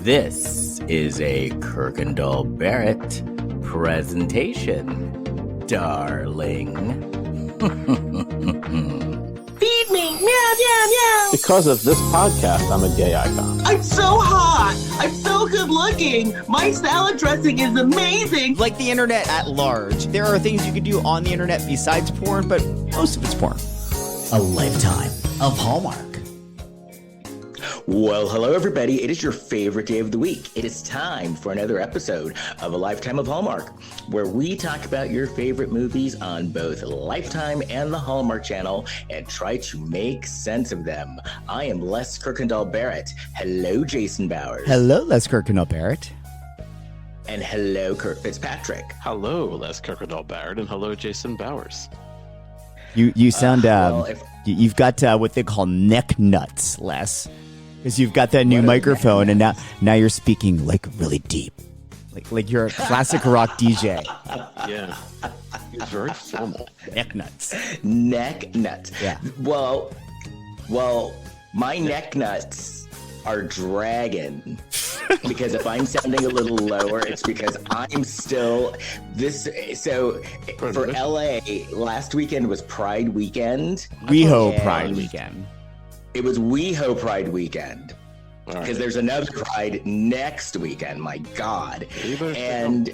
This is a Kirkendall Barrett presentation, darling. Feed me, meow, meow, meow. Because of this podcast, I'm a gay icon. I'm so hot. I'm so good looking. My salad dressing is amazing. Like the internet at large, there are things you can do on the internet besides porn, but most of it's porn. A lifetime of Hallmark. Well, hello, everybody. It is your favorite day of the week. It is time for another episode of A Lifetime of Hallmark, where we talk about your favorite movies on both Lifetime and the Hallmark Channel and try to make sense of them. I am Les Kirkendall Barrett. Hello, Jason Bowers. Hello, Les Kirkendall Barrett. And hello, Kurt Fitzpatrick. Hello, Les Kirkendall Barrett, and hello, Jason Bowers. You sound you've got what they call neck nuts, Les. Because you've got that new microphone, and now you're speaking like really deep, like you're a classic rock DJ. Yeah, it's very formal. Neck nuts. Neck nuts. Yeah. Well, my neck nuts are dragging because if I'm sounding a little lower, it's because I'm still this. So for LA, last weekend was Pride Weekend. WeHo Pride Weekend. It was WeHo Pride Weekend because there's another Pride next weekend. My God! And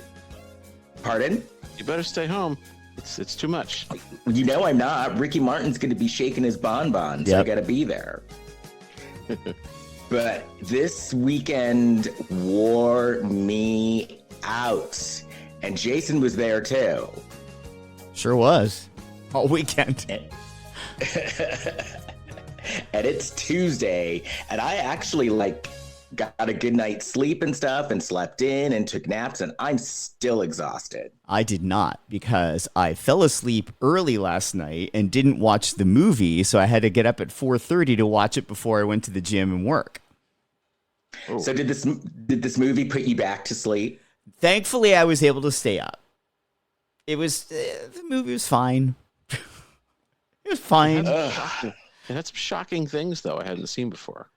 pardon? You better stay home. It's too much. You know I'm not. Ricky Martin's going to be shaking his bonbon, so I got to be there. But this weekend wore me out, and Jason was there too. Sure was. All weekend. And it's Tuesday, and I actually got a good night's sleep and stuff and slept in and took naps, and I'm still exhausted. I did not, because I fell asleep early last night and didn't watch the movie, so I had to get up at 4:30 to watch it before I went to the gym and work. Oh. So did this movie put you back to sleep? Thankfully, I was able to stay up. It was the movie was fine. It was fine. It had some shocking things, though, I hadn't seen before.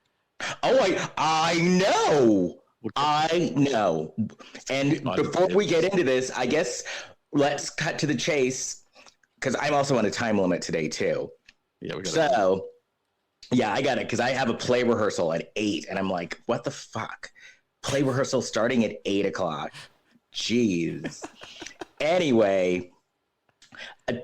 Oh, I know. I know. And before we get into this, I guess let's cut to the chase, because I'm also on a time limit today, too. Yeah, I got it, because I have a play rehearsal at 8, and I'm like, what the fuck? Play rehearsal starting at 8 o'clock. Jeez. Anyway...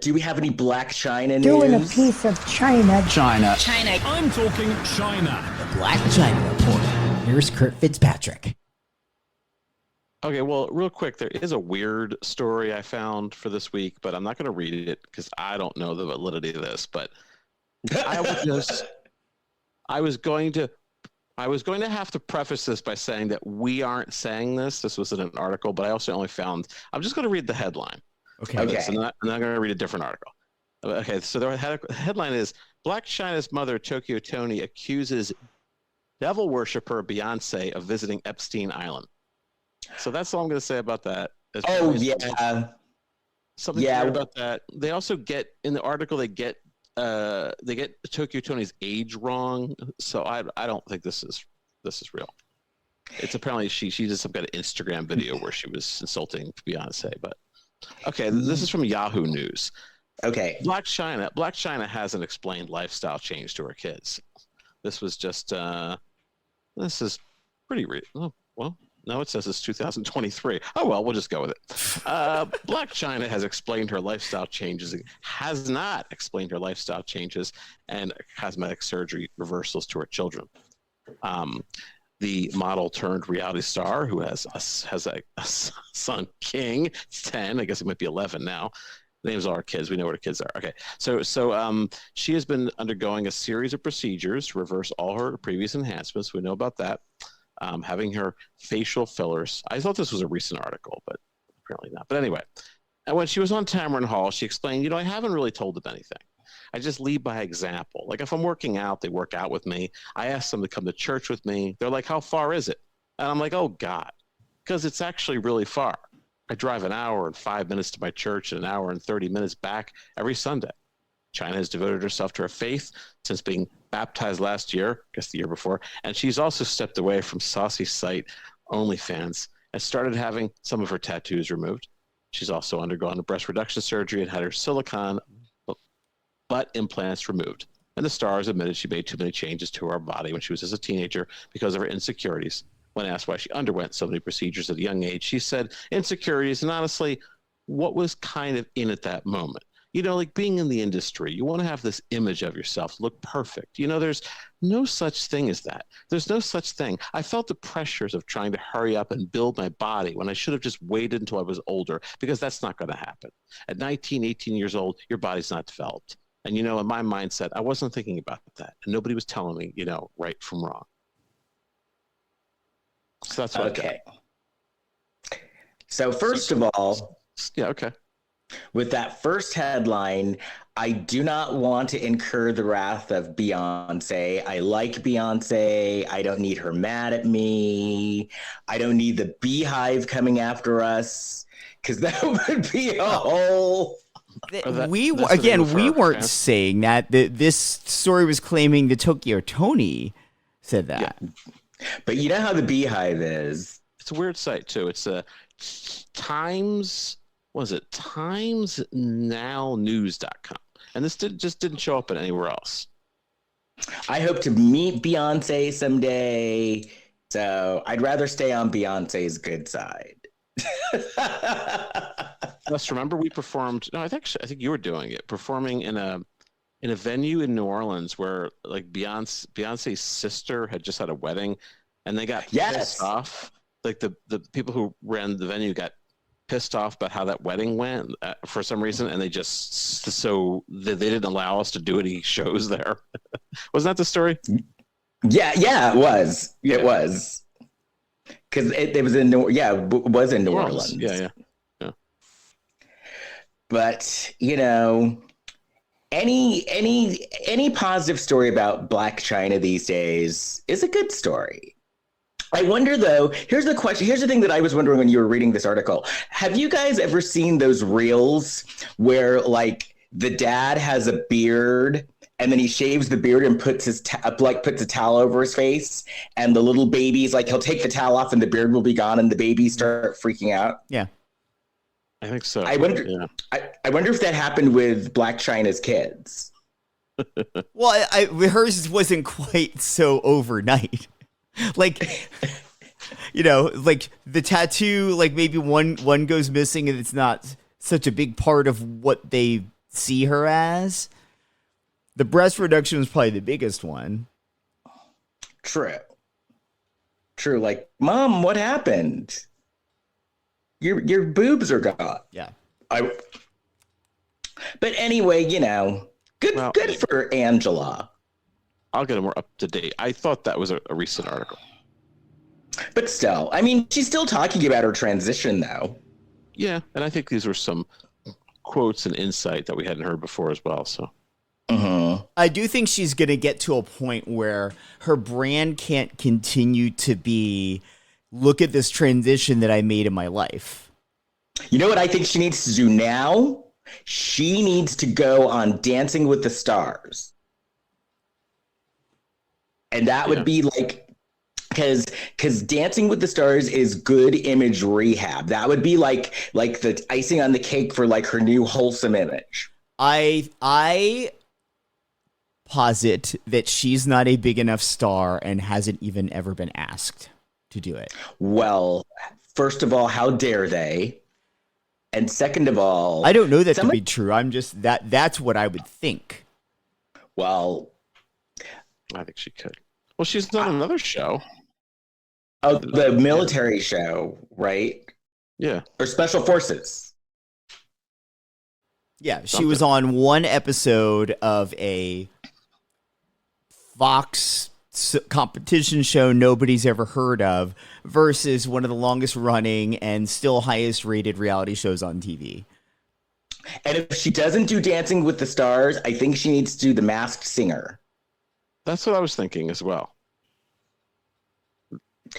do we have any Blac Chyna news? Doing a piece of China. China. I'm talking China. The Blac Chyna report. Here's Kurt Fitzpatrick. Okay, well, real quick, there is a weird story I found for this week, but I'm not going to read it because I don't know the validity of this. But I was going to have to preface this by saying that we aren't saying this. This was in an article, but I also only found. I'm just going to read the headline. Okay. So I'm not going to read a different article. Okay, so the headline is Blac Chyna's mother, Tokyo Toni, accuses devil worshiper Beyonce of visiting Epstein Island. So that's all I'm going to say about that. Something weird about that. They also get in the article they get Tokyo Toni's age wrong. So I don't think this is real. It's apparently she did some kind of Instagram video where she was insulting Beyonce, but. Okay, this is from Yahoo News. Okay. Blac Chyna has an explained lifestyle change to her kids. This was just, this is pretty well, no, it says it's 2023. Oh, well, we'll just go with it. Blac Chyna has explained her lifestyle changes, has not explained her lifestyle changes and cosmetic surgery reversals to her children. The model turned reality star who has a son, King, 10. I guess it might be 11 now. Names all our kids. We know what our kids are. Okay. So she has been undergoing a series of procedures to reverse all her previous enhancements. We know about that. Having her facial fillers. I thought this was a recent article, but apparently not. But anyway, and when she was on Tamron Hall, she explained, I haven't really told them anything. I just lead by example. Like if I'm working out, they work out with me. I ask them to come to church with me. They're like, how far is it? And I'm like, oh God, because it's actually really far. I drive an hour and 5 minutes to my church and an hour and 30 minutes back every Sunday. Chyna has devoted herself to her faith since being baptized last year, I guess the year before, and she's also stepped away from saucy site OnlyFans and started having some of her tattoos removed. She's also undergone a breast reduction surgery and had her silicone butt implants removed. And the star has admitted she made too many changes to her body when she was as a teenager because of her insecurities. When asked why she underwent so many procedures at a young age, she said insecurities and honestly, what was kind of in at that moment. You know, like being in the industry, you want to have this image of yourself look perfect. You know, there's no such thing as that. There's no such thing. I felt the pressures of trying to hurry up and build my body when I should have just waited until I was older, because that's not going to happen. At 19, 18 years old, your body's not developed. And, you know, in my mindset, I wasn't thinking about that. And nobody was telling me, you know, right from wrong. So that's what okay. So first of all, yeah, okay. With that first headline, I do not want to incur the wrath of Beyonce. I like Beyonce. I don't need her mad at me. I don't need the beehive coming after us, because that would be a whole... We weren't saying that. This story was claiming the Tokyo Tony said that. Yeah. But you know how the beehive is. It's a weird site, too. It's a Times... Was it timesnownews.com? And this just didn't show up anywhere else. I hope to meet Beyonce someday, so I'd rather stay on Beyonce's good side. Let's remember we performed. No, I think you were doing it, performing in a venue in New Orleans where like Beyonce's sister had just had a wedding, and they got pissed off. Like the people who ran the venue got pissed off about how that wedding went for some reason, and they didn't allow us to do any shows there. Wasn't that the story? Yeah, it was. It was because it was in was in New Orleans. Yeah. But you know, any positive story about Blac Chyna these days is a good story. I wonder, though, here's the question. Here's the thing that I was wondering when you were reading this article. Have you guys ever seen those reels where, like, the dad has a beard and then he shaves the beard and puts puts a towel over his face, and the little babies, like, he'll take the towel off and the beard will be gone and the babies start freaking out? Yeah. I think so. I wonder if that happened with Blac Chyna's kids. Well, hers wasn't quite so overnight. Like, you know, like the tattoo, like maybe one goes missing and it's not such a big part of what they see her as. The breast reduction was probably the biggest one. True. Like, Mom, what happened? Your boobs are gone. Yeah. But anyway, you know, good for Angela. I'll get it more up to date. I thought that was a recent article. But still, I mean, she's still talking about her transition, though. Yeah, and I think these were some quotes and insight that we hadn't heard before as well. So, I do think she's going to get to a point where her brand can't continue to be, look at this transition that I made in my life. You know what I think she needs to do now? She needs to go on Dancing with the Stars. And that would be like, because Dancing with the Stars is good image rehab. That would be like the icing on the cake for like her new wholesome image. I posit that she's not a big enough star and hasn't even ever been asked to do it. Well, first of all, how dare they? And second of all, I don't know that to be true. I'm just that's what I would think. Well, I think she could. Well, she's done another show. Oh, the military show, right? Yeah. Or Special Forces. Yeah, she was on one episode of a Fox competition show nobody's ever heard of versus one of the longest running and still highest rated reality shows on TV. And if she doesn't do Dancing with the Stars, I think she needs to do The Masked Singer. That's what I was thinking as well.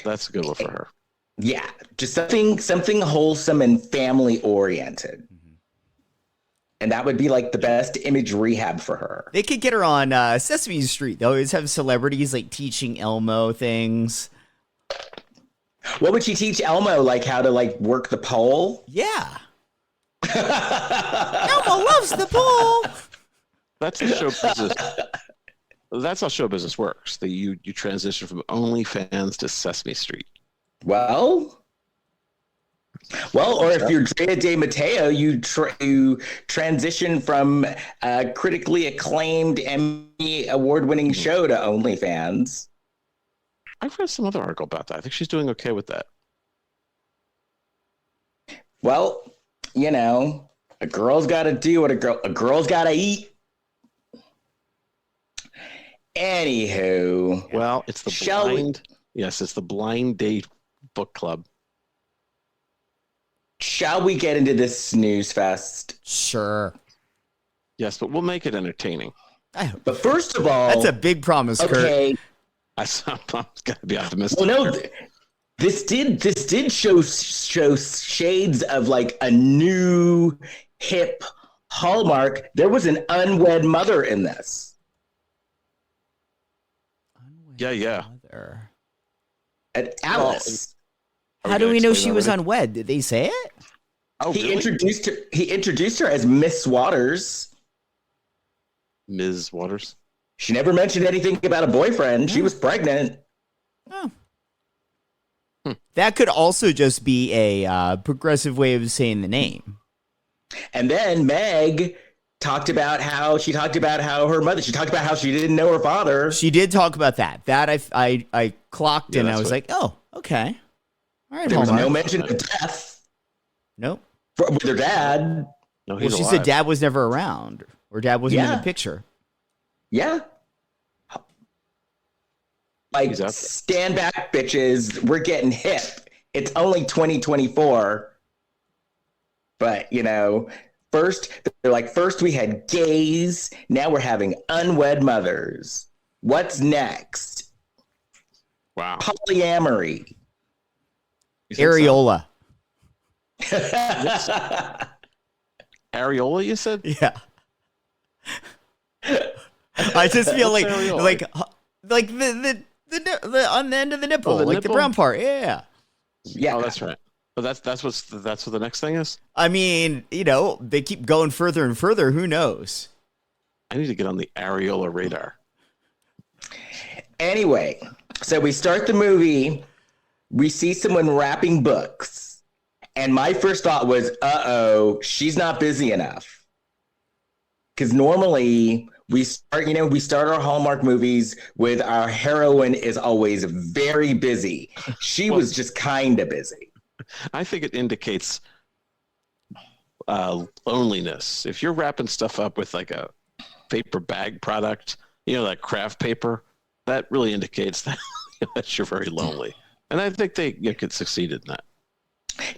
That's a good one for her. Yeah, just something wholesome and family oriented. And that would be like the best image rehab for her. They could get her on Sesame Street. They always have celebrities like teaching Elmo things. What would she teach Elmo? Like how to like work the pole? Yeah. Elmo loves the pole. That's the show business. That's how show business works. That you transition from OnlyFans to Sesame Street. Well, or if you're Drea De Matteo, you transition from a critically acclaimed Emmy award-winning show to OnlyFans. I've read some other article about that. I think she's doing okay with that. Well, you know, a girl's got to do what a girl's got to eat. Anywho, well, it's the it's the blind date book club. Shall we get into this snooze fest? Sure. Yes, but we'll make it entertaining. But first of all, that's a big promise, okay. I'm gotta be optimistic. Well, no, this did show shades of like a new hip Hallmark. There was an unwed mother in this. Yeah. Mother. And Alice. How do we know she was unwed? Did they say it? Oh, he really? introduced her as Miss Waters. Ms. Waters. She never mentioned anything about a boyfriend. She was pregnant. Oh. That could also just be a progressive way of saying the name. And then Meg talked about how she talked about how she didn't know her father. She did talk about that. That I clocked and I was like, oh, okay. All right, there was Hallmark. no mention of death. Nope. With her dad. No, he's she alive. said dad was never around, or dad wasn't in the picture. Yeah. Like, stand back, bitches. We're getting hip. It's only 2024. But, you know, first we had gays. Now we're having unwed mothers. What's next? Wow. Polyamory. Areola. Areola, you said? Yeah. I just feel like the on the end of the nipple, the like nipple? the brown part. Yeah. Yeah. Oh, that's right. But that's what the next thing is? I mean, you know, they keep going further and further. Who knows? I need to get on the areola radar. Anyway, so we start the movie. We see someone wrapping books. And my first thought was, uh-oh, she's not busy enough. Because normally we start our Hallmark movies with our heroine is always very busy. She was just kind of busy. I think it indicates loneliness. If you're wrapping stuff up with like a paper bag product, you know, like craft paper, that really indicates that you're very lonely. And I think they could succeed in that.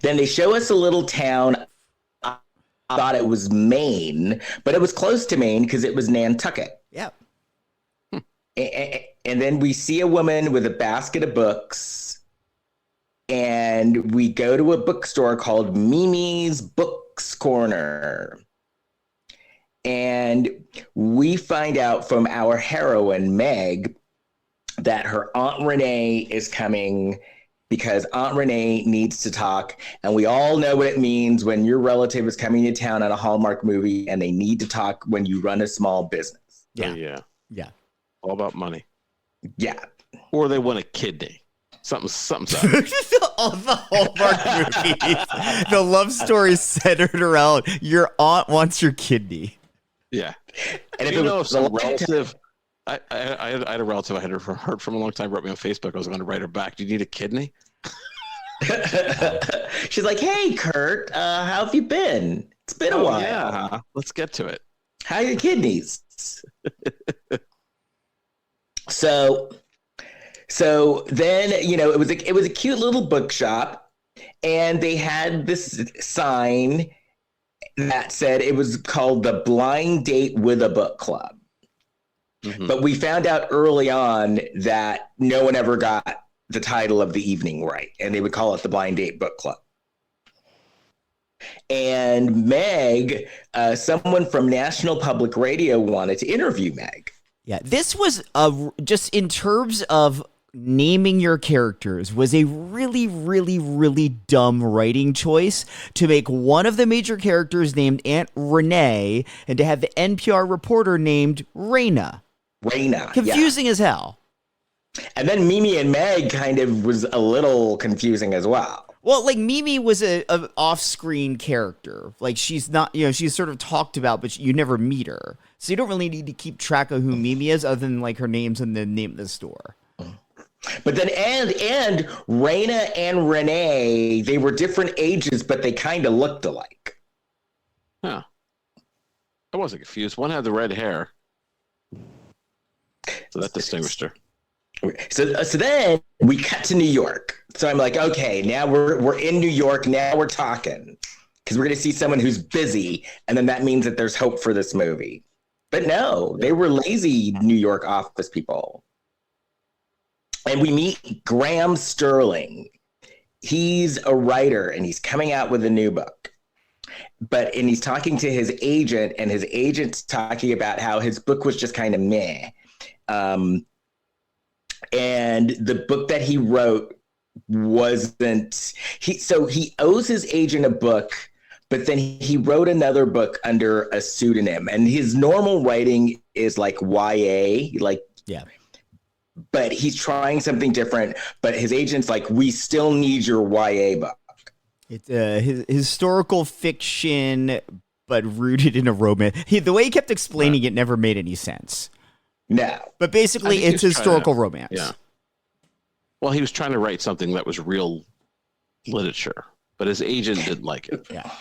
Then they show us a little town. I thought it was Maine, but it was close to Maine because it was Nantucket. Yeah. And then we see a woman with a basket of books, and we go to a bookstore called Mimi's Books Corner. And we find out from our heroine, Meg, that her Aunt Renee is coming because Aunt Renee needs to talk. And we all know what it means when your relative is coming to town on a Hallmark movie and they need to talk when you run a small business. Yeah. All about money. Yeah. Or they want a kidney. Something's up. All the Hallmark movies, the love stories centered around your aunt wants your kidney. Yeah. And if you it know, was some relative, I had a relative I had heard from a long time, wrote me on Facebook. I was going to write her back. Do you need a kidney? She's like, hey, Kurt, how have you been? It's been a while. Yeah, let's get to it. How are your kidneys? So then, you know, it was a cute little bookshop, and they had this sign that said it was called the Blind Date with a Book Club. Mm-hmm. But we found out early on that no one ever got the title of the evening right, and they would call it the Blind Date Book Club. And Meg, someone from National Public Radio wanted to interview Meg. Yeah, this was just in terms of naming your characters was a really, really, really dumb writing choice to make one of the major characters named Aunt Renee and to have the NPR reporter named Raina. Confusing as hell. And then Mimi and Meg kind of was a little confusing as well. Well, like Mimi was a off-screen character. Like she's not, she's sort of talked about, but you never meet her. So you don't really need to keep track of who Mimi is other than like her name's and the name of the store. But then and Raina and Renee, they were different ages, but they kind of looked alike. Huh. I wasn't confused. One had the red hair. So that distinguished her. So then we cut to New York. So I'm like, okay, now we're in New York. Now we're talking. Because we're going to see someone who's busy. And then that means that there's hope for this movie. But no, they were lazy New York office people. And we meet Graham Sterling. He's a writer and he's coming out with a new book. And he's talking to his agent, and his agent's talking about how his book was just kind of meh. And the book that he wrote wasn't so he owes his agent a book, but then he wrote another book under a pseudonym, and his normal writing is like YA, like yeah. But he's trying something different. But his agent's like, we still need your YA book. It's historical fiction, but rooted in a romance. The way he kept explaining it never made any sense. No. But basically, it's historical romance. Yeah. Well, he was trying to write something that was real literature, but his agent didn't like it. Yeah.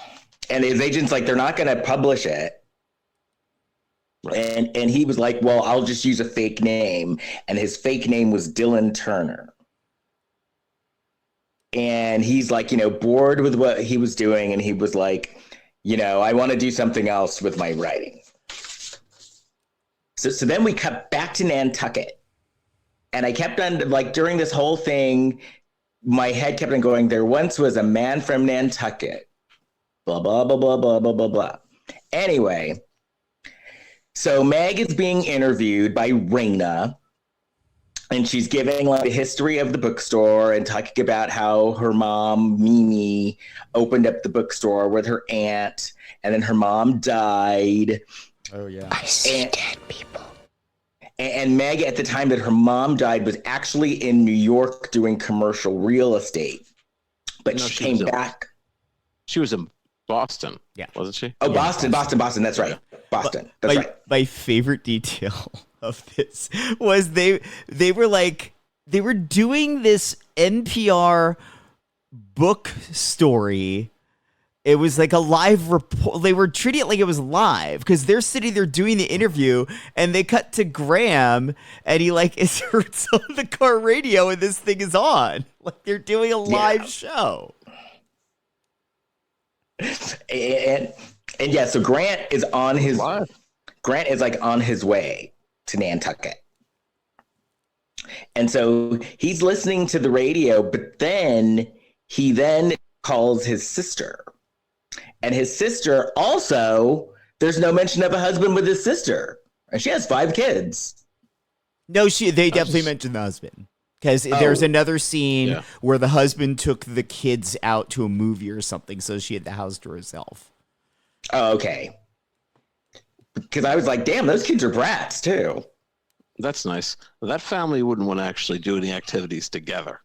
And his agent's like, they're not going to publish it. Right. And he was like, well, I'll just use a fake name. And his fake name was Dylan Turner. And he's like, bored with what he was doing. And he was like, I want to do something else with my writing. So then we cut back to Nantucket. And I kept on, like, during this whole thing, my head kept on going, there once was a man from Nantucket. Blah, blah, blah, blah, blah, blah, blah, blah. Anyway, so Meg is being interviewed by Raina. And she's giving like the history of the bookstore and talking about how her mom, Mimi, opened up the bookstore with her aunt. And then her mom died. Oh, yeah. I see dead people. And Meg, at the time that her mom died, was actually in New York doing commercial real estate. But she came back. She was in Boston, yeah, wasn't she? Oh, yeah, Boston. That's right. Boston. That's right. My favorite detail of this was they were doing this NPR book story. It was like a live report. They were treating it like it was live because they're sitting there doing the interview, and they cut to Graham, and he like inserts on the car radio, and this thing is on. Like they're doing a live show. And yeah, so Grant is on his way to Nantucket. And so he's listening to the radio, but then he calls his sister. And his sister also, there's no mention of a husband with his sister. And she has 5 kids. No, they definitely mentioned the husband. Because there's another scene where the husband took the kids out to a movie or something, so she had the house to herself. Oh, okay. Because I was like, damn, those kids are brats, too. That's nice. That family wouldn't want to actually do any activities together.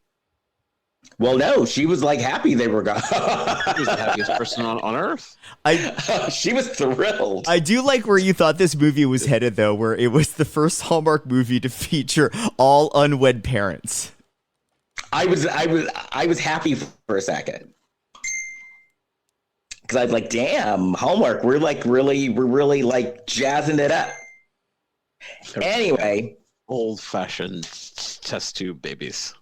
Well, no, she was like happy they were gone. She was the happiest person on earth. She was thrilled. I do like where you thought this movie was headed, though, where it was the first Hallmark movie to feature all unwed parents. I was happy for a second because I was like, "Damn, Hallmark, we're really like jazzing it up." Anyway, old-fashioned test tube babies.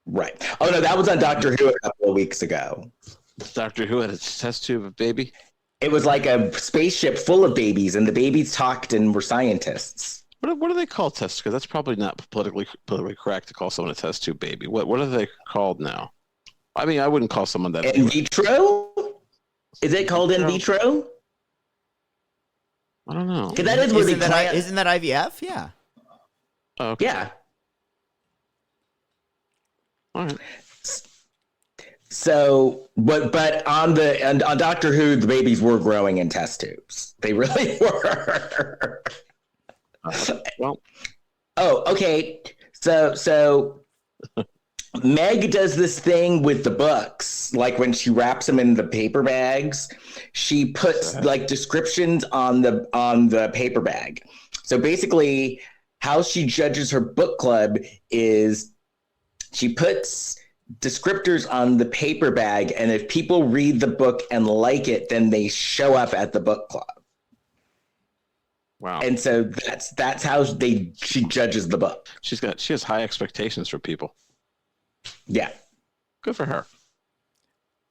Right. Oh, no, that was on Doctor Who a couple of weeks ago. Doctor Who had a test tube of baby? It was like a spaceship full of babies, and the babies talked and were scientists. What do they call test tube? That's probably not politically correct to call someone a test tube baby. What are they called now? I mean, I wouldn't call someone that. In vitro? Is it called in vitro? I don't know. Because that is where isn't that IVF? Yeah. Oh, okay. Yeah. All right. So, but on Doctor Who, the babies were growing in test tubes. They really were. Well. Oh, okay. So Meg does this thing with the books, like when she wraps them in the paper bags, she puts like descriptions on the paper bag. So basically, how she judges her book club is she puts descriptors on the paper bag, and if people read the book and like it, then they show up at the book club. Wow. And so that's how she judges the book. She has high expectations for people. Yeah. Good for her.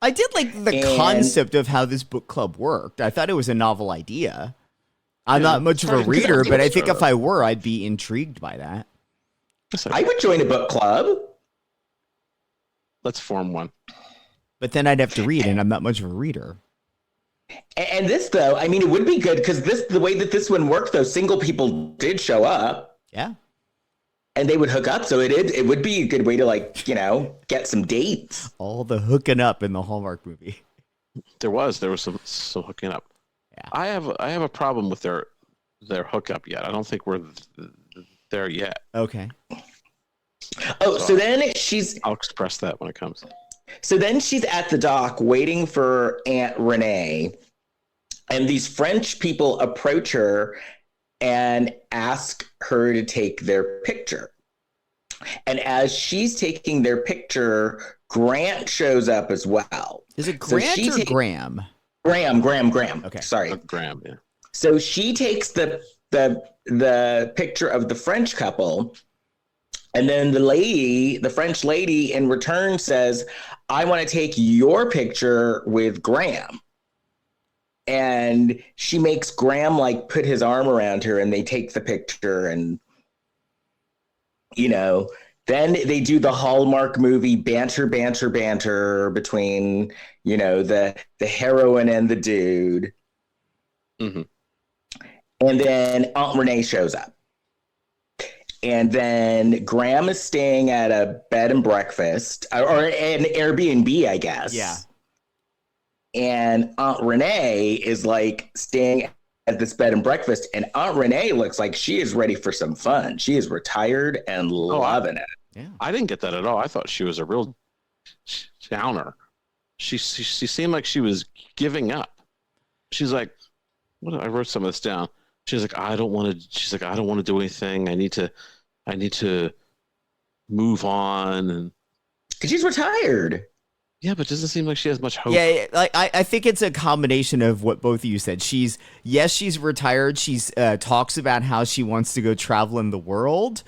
I did like the concept of how this book club worked. I thought it was a novel idea. I'm not much of a reader, but I think if I were, I'd be intrigued by that. I would join a book club. Let's form one. But then I'd have to read, and I'm not much of a reader. And this, though, I mean, it would be good because the way that this one worked, though, single people did show up. Yeah. And they would hook up. So it would be a good way to, like, get some dates. All the hooking up in the Hallmark movie. There was some hooking up. Yeah. I have a problem with their hookup yet. I don't think we're there yet. Okay. Oh, so then I'll express that when it comes. So then she's at the dock waiting for Aunt Renee, and these French people approach her and ask her to take their picture. And as she's taking their picture, Grant shows up as well. Is it Grant or Graham? Graham. Okay. Sorry. Graham, yeah. So she takes the picture of the French couple. And then the French lady in return says, I want to take your picture with Graham. And she makes Graham like put his arm around her and they take the picture. And, then they do the Hallmark movie banter between, the heroine and the dude. Mm-hmm. And then Aunt Renee shows up. And then Graham is staying at a bed and breakfast or an Airbnb, I guess. Yeah. And Aunt Renee is like staying at this bed and breakfast. And Aunt Renee looks like she is ready for some fun. She is retired and loving it. Yeah. I didn't get that at all. I thought she was a real downer. She seemed like she was giving up. She's like, I wrote some of this down. She's like, I don't want to do anything. I need to move on. And because she's retired. Yeah, but it doesn't seem like she has much hope. Yeah, like I think it's a combination of what both of you said. She's retired. She's talks about how she wants to go travel in the world.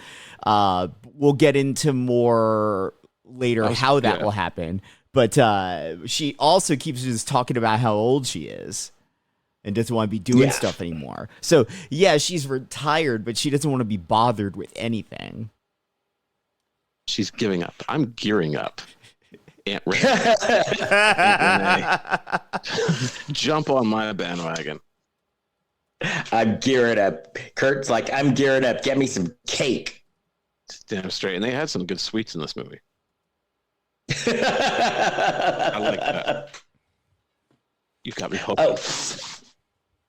We'll get into more later how that will happen. But she also keeps just talking about how old she is. And doesn't want to be doing stuff anymore. So, yeah, she's retired, but she doesn't want to be bothered with anything. She's giving up. I'm gearing up. Aunt Renee. Jump on my bandwagon. I'm gearing up. Kurt's like, I'm gearing up. Get me some cake. Damn straight. And they had some good sweets in this movie. I like that. You got me hooked.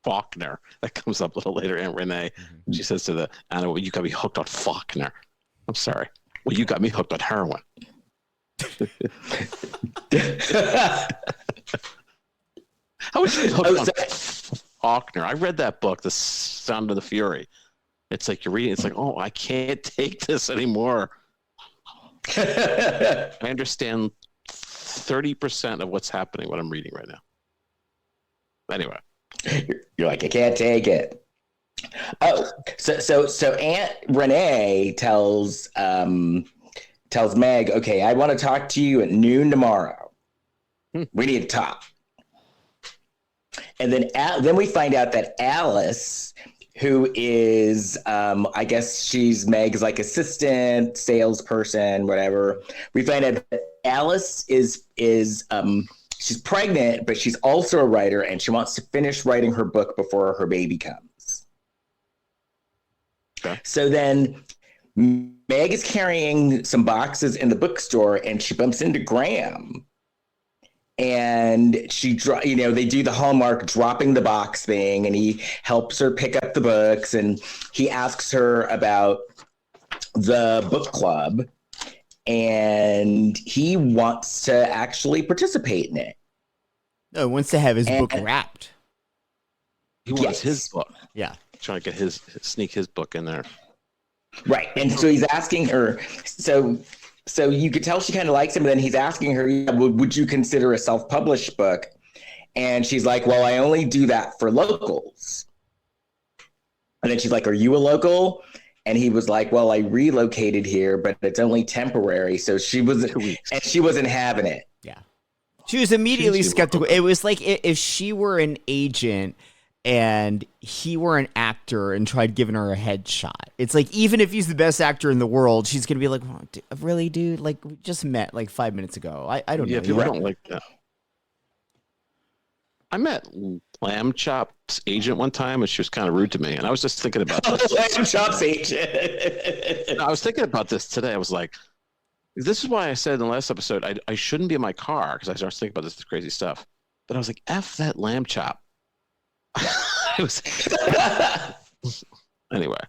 Faulkner. That comes up a little later. Aunt Renee. Mm-hmm. She says to Anna, well, you got me hooked on Faulkner. I'm sorry. Well, you got me hooked on heroin. How was you hooked on Faulkner? I read that book, The Sound of the Fury. It's like you're reading. It's like, oh, I can't take this anymore. I understand 30% of what's happening, what I'm reading right now. Anyway. You're like, I can't take it. Oh, so Aunt Renee tells Meg, okay, I want to talk to you at noon tomorrow. We need to talk. And then we find out that Alice, who is, I guess she's Meg's like assistant, salesperson, whatever. We find out that Alice is she's pregnant, but she's also a writer, and she wants to finish writing her book before her baby comes. Okay. So then Meg is carrying some boxes in the bookstore, and she bumps into Graham. And they do the Hallmark dropping the box thing, and he helps her pick up the books, and he asks her about the book club, and he wants to actually participate in it. No, he wants to have his book wrapped. He wants his book. Yeah. Trying to get sneak his book in there. Right. And so he's asking her, so you could tell she kind of likes him, and then he's asking her, would you consider a self-published book? And she's like, well, I only do that for locals. And then she's like, are you a local? And he was like, well, I relocated here, but it's only temporary. So she wasn't having it. Yeah. She was immediately skeptical. It was like if she were an agent and he were an actor and tried giving her a headshot. It's like, even if he's the best actor in the world, she's going to be like, oh, really, dude? Like, we just met like 5 minutes ago. I don't know. Yeah, people don't like that. I met Lamb Chop's agent one time, and she was kind of rude to me. And I was just thinking about this. Lamb Chop's agent. I was thinking about this today. I was like, this is why I said in the last episode, I shouldn't be in my car, because I started thinking about this crazy stuff. But I was like, F that Lamb Chop. It was anyway.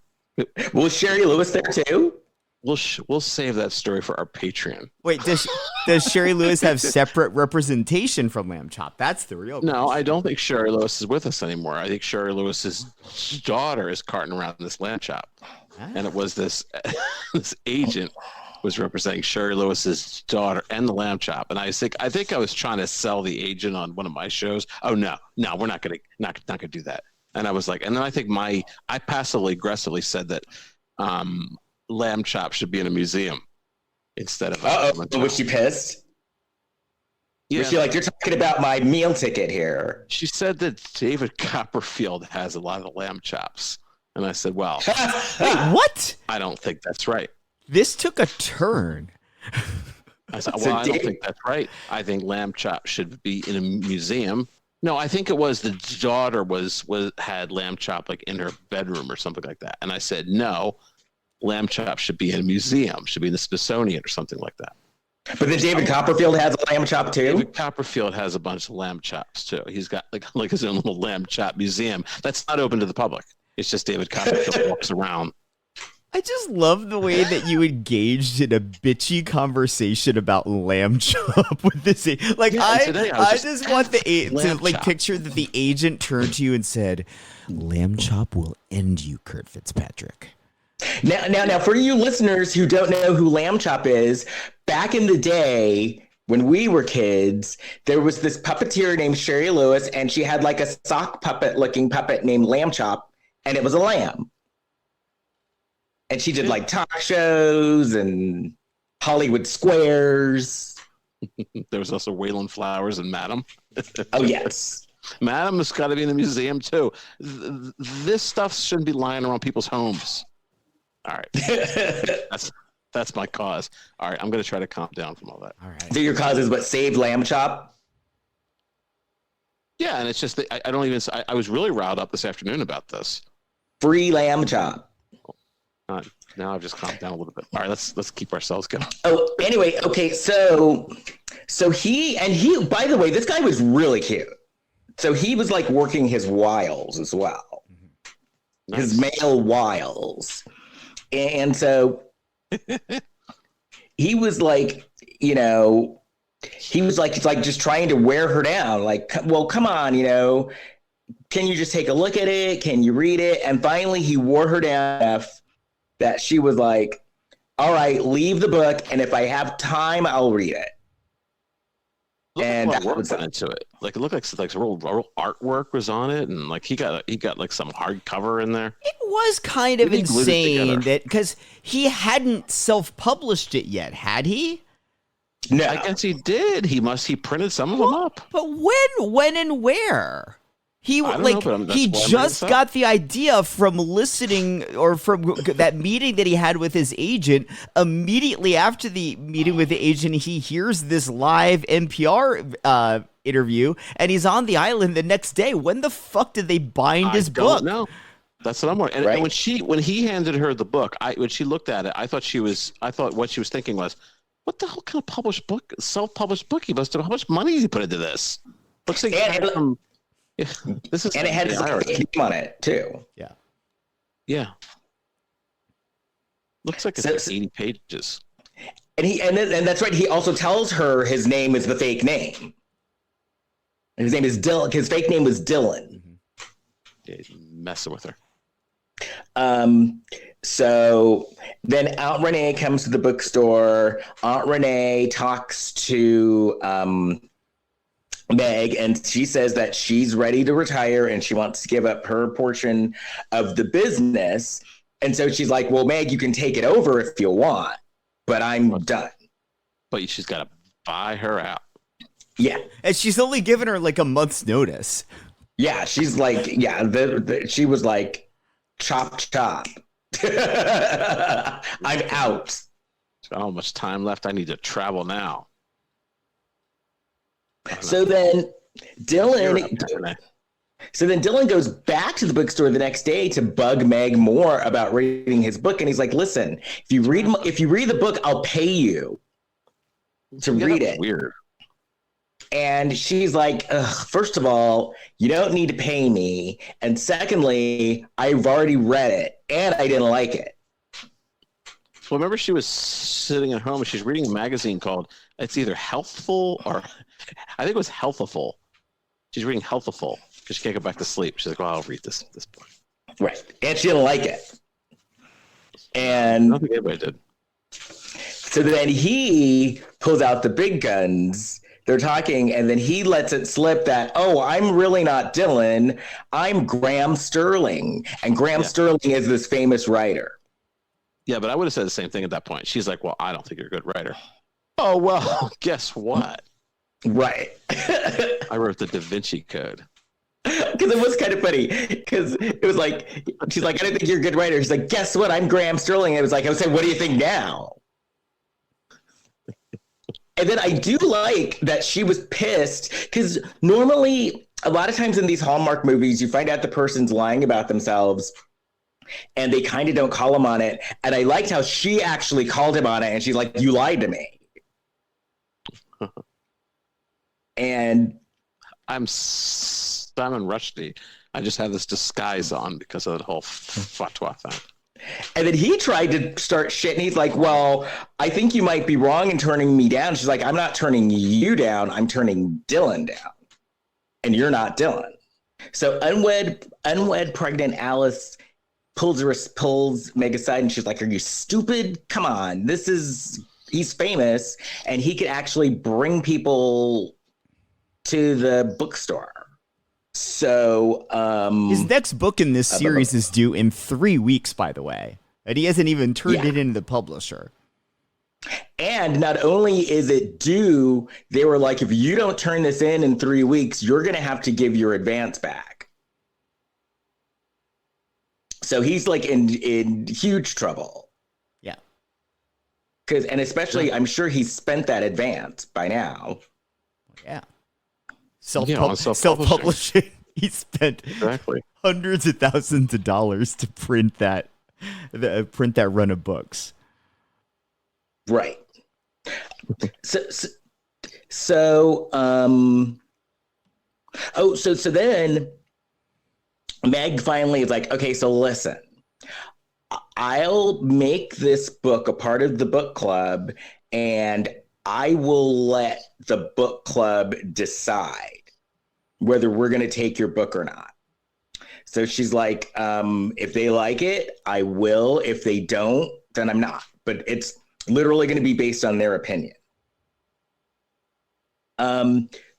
Was Sherry Lewis there too? We'll save that story for our Patreon. Wait, does Sherry Lewis have separate representation from Lamb Chop? That's the real question. No, I don't think Sherry Lewis is with us anymore. I think Sherry Lewis's daughter is carting around this Lamb Chop, and it was this agent was representing Sherry Lewis's daughter and the Lamb Chop. And I think I was trying to sell the agent on one of my shows. Oh no, we're not gonna do that. And I was like, and then I think I passively aggressively said that Lamb Chop should be in a museum instead of. Was she pissed? Yeah. Was she like, you're talking about my meal ticket here? She said that David Copperfield has a lot of Lamb Chops, and I said, well, wait, what? I don't think that's right. This took a turn. I said, well, I don't think that's right. I think Lamb Chop should be in a museum. No, I think it was the daughter had Lamb Chop like in her bedroom or something like that. And I said, no, Lamb Chop should be in a museum, should be in the Smithsonian or something like that. But then David Copperfield has a Lamb Chop too? David Copperfield has a bunch of Lamb Chops too. He's got like his own little Lamb Chop museum. That's not open to the public. It's just David Copperfield walks around. I just love the way that you engaged in a bitchy conversation about Lamb Chop with this. Like, yeah, I just want to picture that the agent turned to you and said, "Lamb Chop will end you, Kurt Fitzpatrick." Now, for you listeners who don't know who Lamb Chop is, back in the day when we were kids, there was this puppeteer named Sherry Lewis, and she had like a sock puppet-looking puppet named Lamb Chop, and it was a lamb. And she did like talk shows and Hollywood Squares. There was also Waylon Flowers and Madam. Oh, yes. Madam has got to be in the museum, too. This stuff shouldn't be lying around people's homes. All right. That's my cause. All right. I'm going to try to calm down from all that. All right. So your cause is what? Save Lamb Chop? Yeah. And it's just that I was really riled up this afternoon about this. Free Lamb Chop. Now I've just calmed down a little bit. All right, let's keep ourselves going. Oh, anyway, okay, so he by the way, this guy was really cute. So he was like working his wiles as well. Nice. His male wiles. And so he was like, just trying to wear her down. Like, well, come on, can you just take a look at it? Can you read it? And finally he wore her down enough that she was like, all right, leave the book, and if I have time, I'll read it. And that was into it. Like, it looked like real artwork was on it, and like he got like some hardcover in there. It was kind of insane that because he hadn't self-published it yet, had he? No, I guess he did. He printed some of them up. But when, and where? He just got the idea from listening or from that meeting that he had with his agent. Immediately after the meeting with the agent, he hears this live NPR interview, and he's on the island the next day. When the fuck did they bind his book? No, that's what I'm wondering. And when he handed her the book, when she looked at it, I thought what she was thinking was, what the hell kind of published book, self-published book? He must have. How much money did he put into this? Looks like this is, and it had his name on it too. Yeah. Looks like it's 80 pages. And that's right. He also tells her his name is the fake name. His name is Dylan. His fake name was Dylan. Yeah, messing with her. So then Aunt Renee comes to the bookstore. Aunt Renee talks to Meg, and she says that she's ready to retire and she wants to give up her portion of the business. And so she's like, well, Meg, you can take it over if you want, but I'm done. But she's got to buy her out. Yeah. And she's only given her like a month's notice. Yeah. She's like, she was like, chop, chop. I'm out. How much time left? I need to travel now. So then Dylan goes back to the bookstore the next day to bug Meg more about reading his book, and he's like, "Listen, if you read the book, I'll pay you to read it." Weird. And she's like, first of all, you don't need to pay me, and secondly, I've already read it and I didn't like it. Well, remember, she was sitting at home and she's reading a magazine called, it's either Healthful or I think it was Healthful. She's reading Healthful because she can't go back to sleep. She's like, well, I'll read this book. Right. And she didn't like it. And I don't think anybody did. So then he pulls out the big guns. They're talking, and then he lets it slip that, I'm really not Dylan. I'm Graham Sterling. And Graham Sterling is this famous writer. Yeah, but I would have said the same thing at that point. She's like, well, I don't think you're a good writer. Oh, well, guess what? Right. I wrote the Da Vinci Code. Because it was kind of funny. Because it was like, she's like, I don't think you're a good writer. She's like, guess what? I'm Graham Sterling. And it was like, I was saying, what do you think now? And then I do like that she was pissed because normally a lot of times in these Hallmark movies, you find out the person's lying about themselves and they kind of don't call him on it. And I liked how she actually called him on it and she's like, you lied to me. And I'm Simon Rushdie. I just have this disguise on because of the whole fatwa thing. And then he tried to start shit, and he's like, well, I think you might be wrong in turning me down. She's like, I'm not turning you down. I'm turning Dylan down. And you're not Dylan. So unwed pregnant Alice pulls Meg aside, and she's like, are you stupid? Come on. He's famous, and he could actually bring people to the bookstore. So his next book in this series is due in 3 weeks, by the way. And he hasn't even turned it into the publisher. And not only is it due, they were like, if you don't turn this in 3 weeks, you're going to have to give your advance back. So he's like in huge trouble. Yeah. And especially, I'm sure he's spent that advance by now. Yeah. Self-publishing. He spent hundreds of thousands of dollars to print that run of books. Right. So then Meg finally is like, okay, so listen, I'll make this book a part of the book club and I will let the book club decide whether we're going to take your book or not. So she's like, if they like it, I will. If they don't, then I'm not. But it's literally going to be based on their opinion.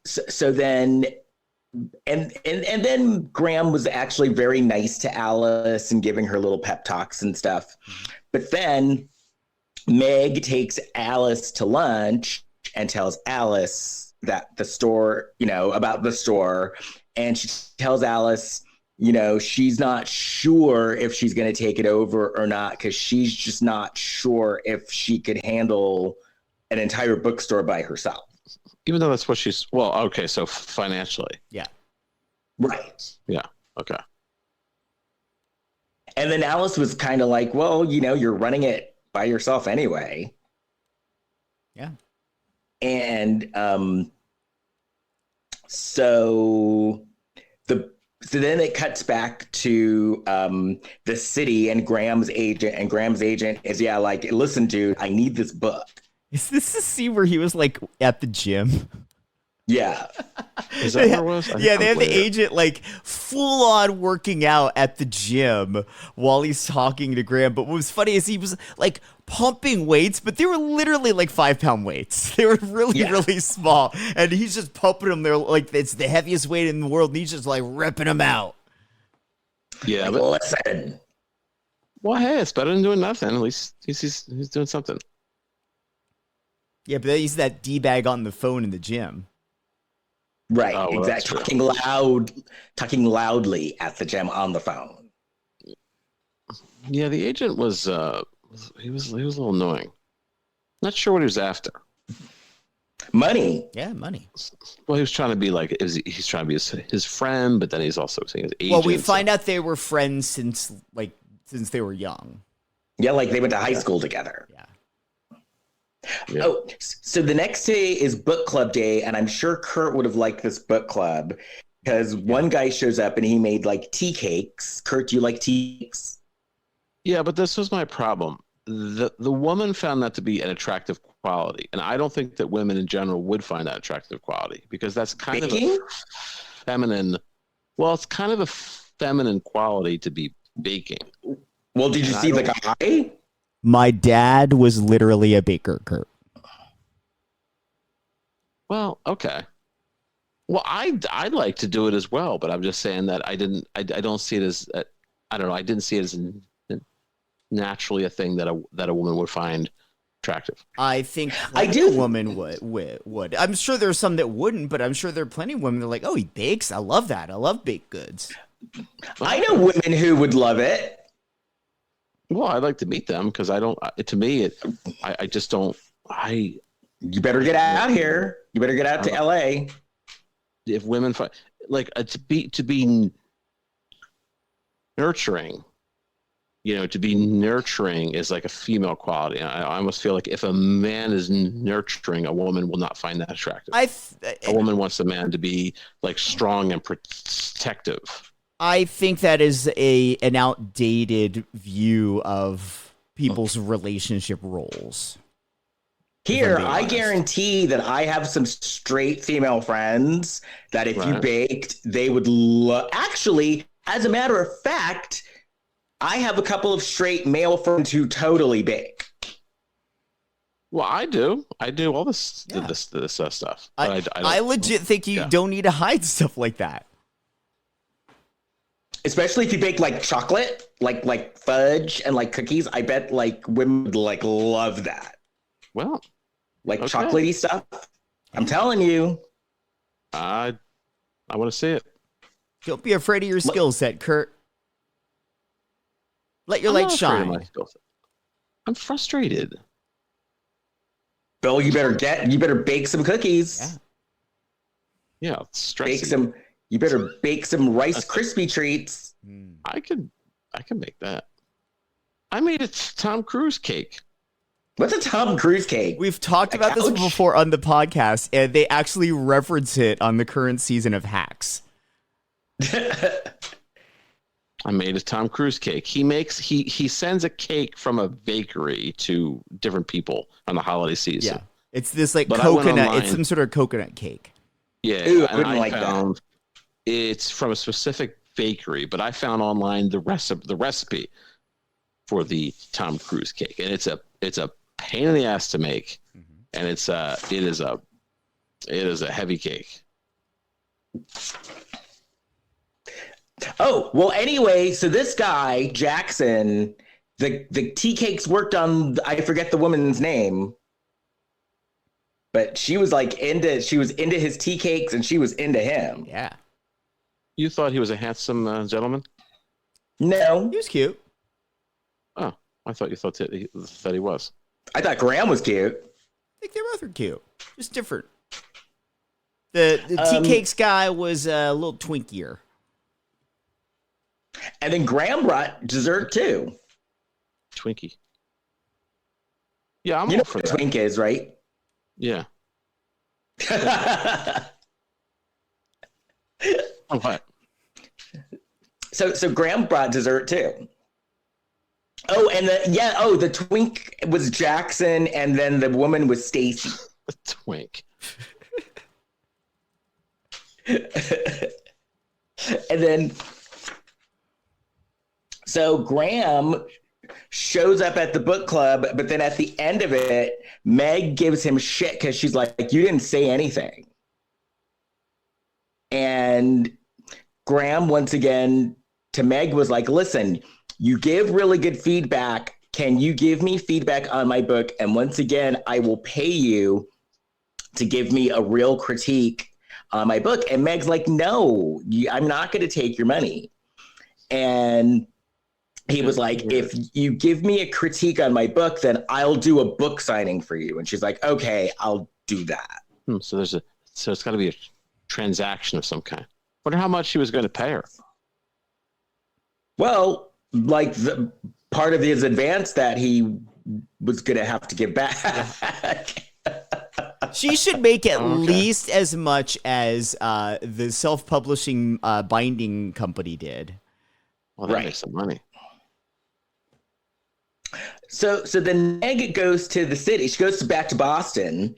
So then, and then Graham was actually very nice to Alice and giving her little pep talks and stuff. But then Meg takes Alice to lunch and tells Alice that about the store. And she tells Alice, she's not sure if she's going to take it over or not, because she's just not sure if she could handle an entire bookstore by herself. Even though that's what she's, well, okay, so financially. Yeah. Right. Yeah. Okay. And then Alice was kind of like, well, you're running it by yourself anyway. Yeah. And so then it cuts back to the city and Graham's agent. And Graham's agent is, like, listen, dude, I need this book. Is this the scene where he was like at the gym? Yeah. Is that where it was? Yeah, they have the agent like full on working out at the gym while he's talking to Graham. But what was funny is he was like pumping weights, but they were literally like 5-pound weights. They were really small. And he's just pumping them. They're like, it's the heaviest weight in the world. And he's just like ripping them out. Yeah, like, but listen. Well, hey, it's better than doing nothing. At least he's doing something. Yeah, but he's that D-bag on the phone in the gym. Right, well, exactly. Talking loudly at the gym on the phone. Yeah, the agent was he was a little annoying. Not sure what he was after. Money. Yeah, money. Well, he was trying to be like he's trying to be his friend, but then he's also saying his agent. Well, we find out they were friends since they were young. Yeah, like they went to high school together. Yeah. Yeah. Oh, so the next day is book club day, and I'm sure Kurt would have liked this book club because one guy shows up and he made like tea cakes. Kurt, do you like tea cakes? Yeah, but this was my problem. The woman found that to be an attractive quality, and I don't think that women in general would find that attractive quality because that's kind Baking? of a feminine. Well, it's kind of a feminine quality to be baking. Well, did you see the guy? My dad was literally a baker, Kurt. Well, okay. Well, I'd like to do it as well, but I'm just saying that I don't see it as I don't know. I didn't see it as naturally a thing that a woman would find attractive. I think a woman would. I'm sure there's some that wouldn't, but I'm sure there are plenty of women that are like, oh, he bakes. I love that. I love baked goods. I know women who would love it. Well, I'd like to meet them because I don't. To me, I just don't. You better get out here. You better get out to LA. If women find like to be nurturing, to be nurturing is like a female quality. I almost feel like if a man is nurturing, a woman will not find that attractive. A woman wants a man to be like strong and protective. I think that is an outdated view of people's relationship roles. Here, I guarantee that I have some straight female friends that if you baked, they would love. Actually, as a matter of fact, I have a couple of straight male friends who totally bake. Well, I do all this stuff. I legit think you don't need to hide stuff like that. Especially if you bake like chocolate, like fudge and like cookies. I bet like women would like love that. Well, like chocolatey stuff. I'm telling you. I want to see it. Don't be afraid of your skill set, Kurt. Let your light shine. I'm frustrated. Bill, you better bake some cookies. Yeah, You better bake some Rice Krispie treats. I can make that. I made a Tom Cruise cake. What's a Tom Cruise cake? We've talked about this before on the podcast, and they actually reference it on the current season of Hacks. I made a Tom Cruise cake. He sends a cake from a bakery to different people on the holiday season. Yeah, it's this like coconut. It's some sort of coconut cake. Yeah, ooh, I wouldn't like that. It's from a specific bakery, but I found online the recipe for the Tom Cruise cake, and it's a pain in the ass to make, and it is a heavy cake. Oh, well, anyway, so this guy, Jackson, the tea cakes worked on, I forget the woman's name, but she was into his tea cakes and she was into him. Yeah. You thought he was a handsome gentleman? No. He was cute. Oh, I thought you thought that he was. I thought Graham was cute. I think they both are cute. Just different. The tea cakes guy was a little twinkier. And then Graham brought dessert too. Twinkie. Yeah, I'm You all know for what a that. twink is, right? Yeah. What? So Graham brought dessert too. Oh, and the twink was Jackson, and then the woman was Stacy. A twink. And then, so Graham shows up at the book club, but then at the end of it, Meg gives him shit because she's like, you didn't say anything. And Graham, once again, to Meg was like, listen, you give really good feedback. Can you give me feedback on my book? And once again, I will pay you to give me a real critique on my book. And Meg's like, no, I'm not going to take your money. And he was like, if you give me a critique on my book, then I'll do a book signing for you. And she's like, okay, I'll do that. So it's got to be a transaction of some kind. Wonder how much he was going to pay her. Well, like the part of his advance that he was going to have to give back. She should make at least as much as the self-publishing binding company did. Well, that makes some money. So then Meg goes to the city. She goes back to Boston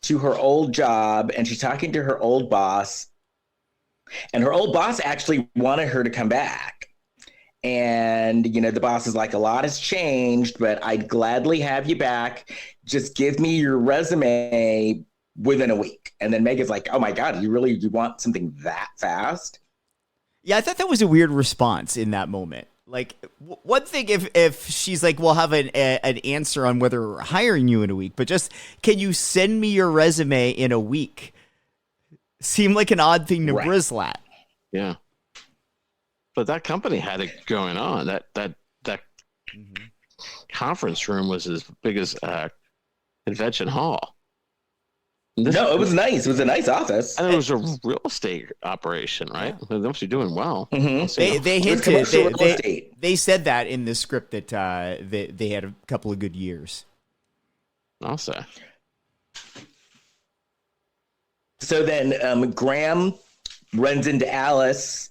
to her old job, and she's talking to her old boss. And her old boss actually wanted her to come back. And, you know, the boss is like, a lot has changed, but I'd gladly have you back. Just give me your resume within a week. And then Meg is like, oh my God, you want something that fast? Yeah, I thought that was a weird response in that moment. Like, one thing if she's like, we'll have an answer on whether we're hiring you in a week, but just, can you send me your resume in a week? Seemed like an odd thing to bristle at. Yeah. But that company had it going on. That conference room was as big as convention hall. No, it was nice. It was a nice office. And it was a real estate operation, right? They must be doing well. Mm-hmm. They hinted. They said that in the script that they had a couple of good years. I'll say. So then Graham runs into Alice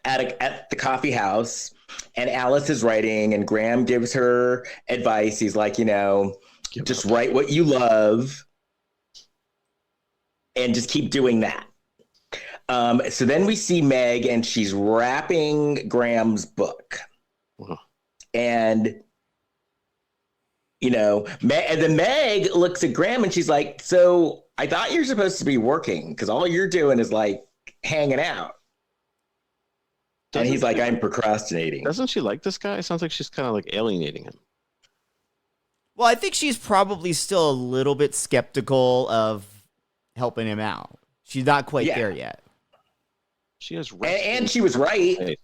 at the coffee house, and Alice is writing, and Graham gives her advice. He's like, just write what you love and just keep doing that. So then we see Meg, and she's wrapping Graham's book. Wow. And, and then Meg looks at Graham, and she's like, so I thought you're supposed to be working because all you're doing is like hanging out. And he's like, I'm procrastinating. Doesn't she like this guy? It sounds like she's kind of like alienating him. Well, I think she's probably still a little bit skeptical of helping him out. She's not quite there yet. She has, and she was right.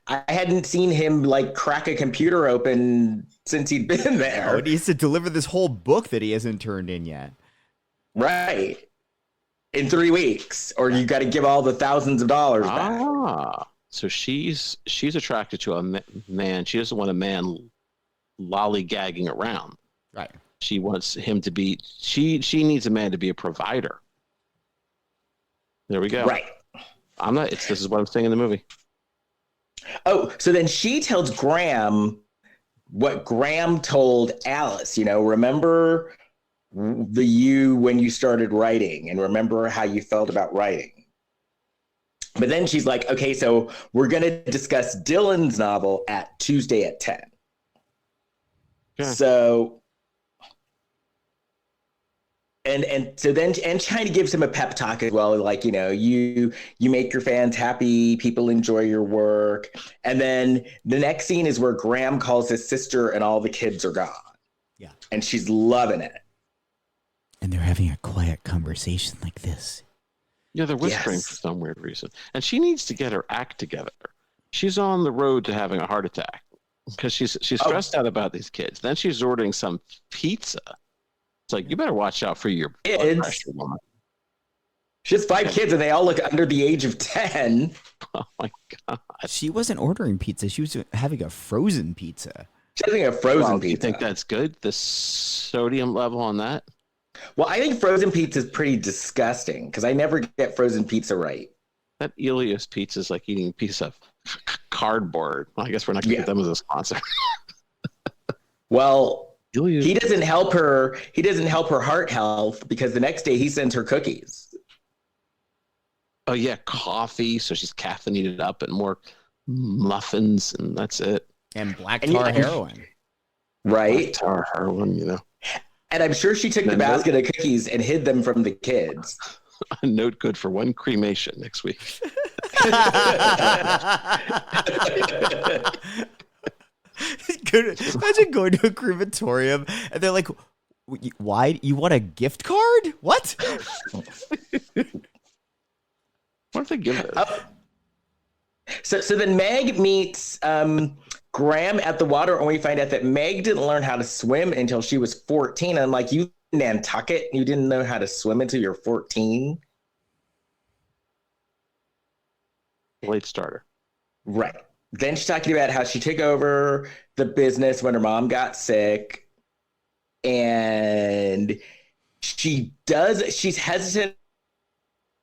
I hadn't seen him like crack a computer open since he'd been there. Oh, he needs to deliver this whole book that he hasn't turned in yet. Right. In 3 weeks, or you got to give all the thousands of dollars back. So she's attracted to a man. She doesn't want a man lollygagging around. Right. She wants him to be. She needs a man to be a provider. There we go. Right. This is what I'm saying in the movie. Oh, so then she tells Graham what Graham told Alice. Remember when you started writing, and remember how you felt about writing. But then she's like, okay, so we're going to discuss Dylan's novel at Tuesday at 10. Yeah. So, and so then, and Chyna gives him a pep talk as well. Like, you make your fans happy. People enjoy your work. And then the next scene is where Graham calls his sister and all the kids are gone. Yeah. And she's loving it. And they're having a quiet conversation like this. Yeah, they're whispering for some weird reason. And she needs to get her act together. She's on the road to having a heart attack because she's stressed out about these kids. Then she's ordering some pizza. It's like, you better watch out for your blood pressure, woman. She has 5 kids, and they all look under the age of 10. Oh my god! She wasn't ordering pizza. She was having a frozen pizza. She's having a frozen pizza. You think that's good? The sodium level on that? Well, I think frozen pizza is pretty disgusting because I never get frozen pizza right. That Elios pizza is like eating a piece of cardboard. Well, I guess we're not going to get them as a sponsor. Well, Elios. he doesn't help her. He doesn't help her heart health because the next day he sends her cookies. Oh yeah, coffee. So she's caffeinated up and more muffins, and that's it. And black tar heroin. Right? Black tar heroin, you know. And I'm sure she took the basket of cookies and hid them from the kids. A note good for one cremation next week. Imagine going to a crematorium and they're like, why? You want a gift card? What? What if they give it? So then Meg meets Graham at the water, and we find out that Meg didn't learn how to swim until she was 14. And I'm like, you Nantucket, you didn't know how to swim until you're 14? Late starter. Right. Then she's talking about how she took over the business when her mom got sick. And she's hesitant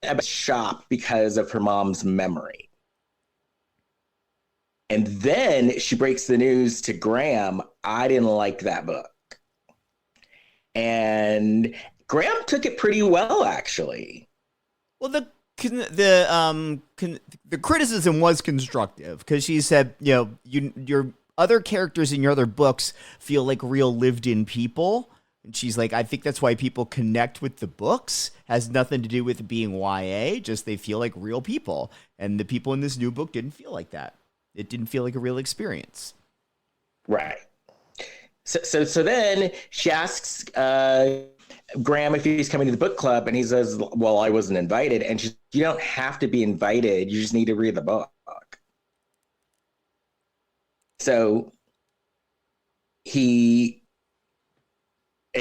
about shop because of her mom's memory. And then she breaks the news to Graham, I didn't like that book. And Graham took it pretty well, actually. Well, the criticism was constructive because she said, your other characters in your other books feel like real lived-in people. And she's like, I think that's why people connect with the books. Has nothing to do with being YA, just they feel like real people. And the people in this new book didn't feel like that. It didn't feel like a real experience. Right. So then she asks Graham if he's coming to the book club, and he says, well, I wasn't invited. And she's, you don't have to be invited. You just need to read the book. So then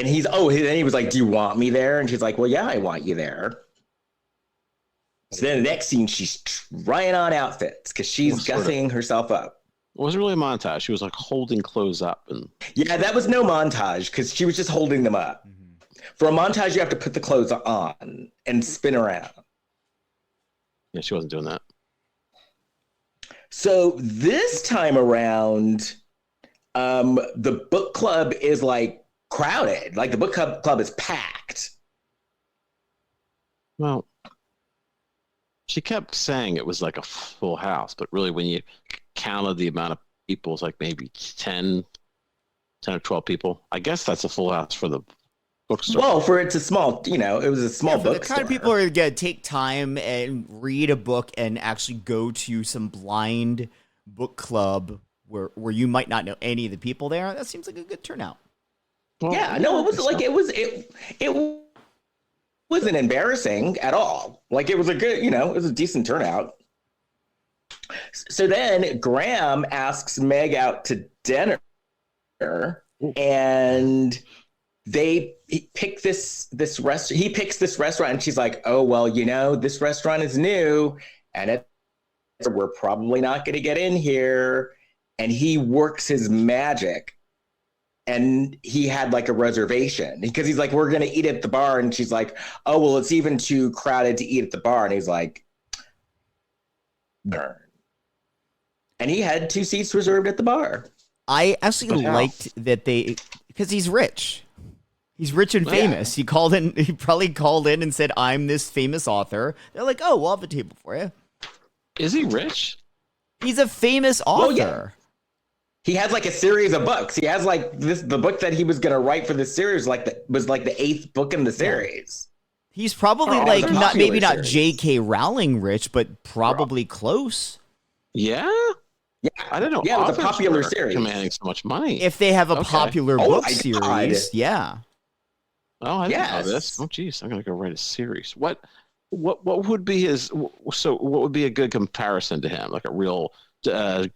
he was like, do you want me there? And she's like, well, yeah, I want you there. So then the next scene, she's trying on outfits because she's gussing herself up. It wasn't really a montage. She was like holding clothes up. Yeah, that was no montage because she was just holding them up. Mm-hmm. For a montage, you have to put the clothes on and spin around. Yeah, she wasn't doing that. So this time around, the book club is like crowded. Like the book club is packed. Well, she kept saying it was like a full house, but really when you counted the amount of people, it's like maybe 10 or 12 people. I guess that's a full house for the bookstore. Well, it's a small, it was a small bookstore. The kind of people are going to take time and read a book and actually go to some blind book club where you might not know any of the people there. That seems like a good turnout. Well, yeah, no, it was like it wasn't embarrassing at all. Like it was a good, it was a decent turnout. So then Graham asks Meg out to dinner, and he picks this restaurant, and she's like, oh, well, this restaurant is new, and we're probably not going to get in here. And he works his magic. And he had like a reservation because he's like, we're going to eat at the bar. And she's like, oh, well, it's even too crowded to eat at the bar. And he's like, burn. And he had 2 seats reserved at the bar. I actually liked that because he's rich. He's rich and famous. Yeah. He probably called in and said, I'm this famous author. They're like, oh, we'll have a table for you. Is he rich? He's a famous author. Well, yeah. He has like a series of books. He has like the book that he was going to write for this series, was like the 8th book in the series. He's probably not J.K. Rowling rich, but probably close. Yeah. Yeah. I don't know. Yeah, it was a popular series. Commanding so much money. If they have a popular book series, yeah. Oh, I didn't know this. Oh, geez, I'm going to go write a series. What would be what would be a good comparison to him? Like a real... the